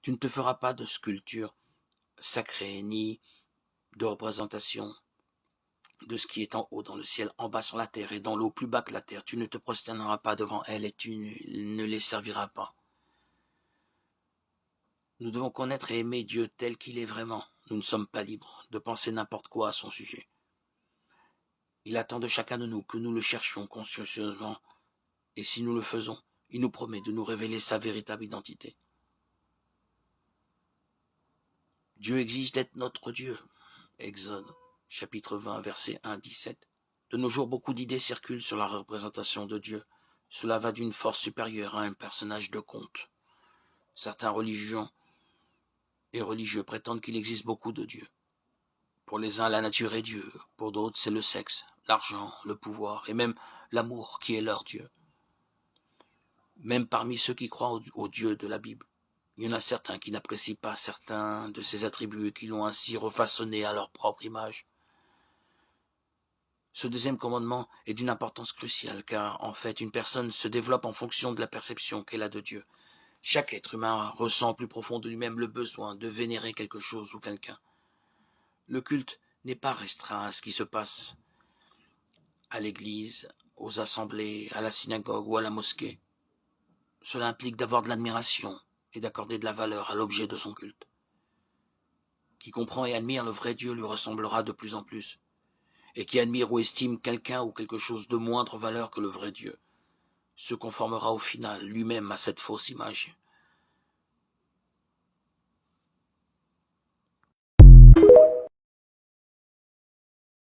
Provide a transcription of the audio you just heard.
Tu ne te feras pas de sculpture sacrée, ni de représentation de ce qui est en haut dans le ciel, en bas sur la terre et dans l'eau plus bas que la terre. Tu ne te prosterneras pas devant elles et tu ne les serviras pas. Nous devons connaître et aimer Dieu tel qu'il est vraiment. Nous ne sommes pas libres de penser n'importe quoi à son sujet. Il attend de chacun de nous que nous le cherchions consciencieusement, et si nous le faisons, il nous promet de nous révéler sa véritable identité. Dieu exige d'être notre Dieu. Exode, chapitre 20, verset 1, 17. De nos jours, beaucoup d'idées circulent sur la représentation de Dieu. Cela va d'une force supérieure à un personnage de conte. Certaines religions et religieux prétendent qu'il existe beaucoup de dieux. Pour les uns, la nature est Dieu. Pour d'autres, c'est le sexe, l'argent, le pouvoir et même l'amour qui est leur Dieu. Même parmi ceux qui croient au Dieu de la Bible, il y en a certains qui n'apprécient pas certains de ses attributs et qui l'ont ainsi refaçonné à leur propre image. Ce deuxième commandement est d'une importance cruciale car, en fait, une personne se développe en fonction de la perception qu'elle a de Dieu. Chaque être humain ressent au plus profond de lui-même le besoin de vénérer quelque chose ou quelqu'un. Le culte n'est pas restreint à ce qui se passe à l'église, aux assemblées, à la synagogue ou à la mosquée. Cela implique d'avoir de l'admiration et d'accorder de la valeur à l'objet de son culte. Qui comprend et admire le vrai Dieu lui ressemblera de plus en plus. Et qui admire ou estime quelqu'un ou quelque chose de moindre valeur que le vrai Dieu se conformera au final lui-même à cette fausse image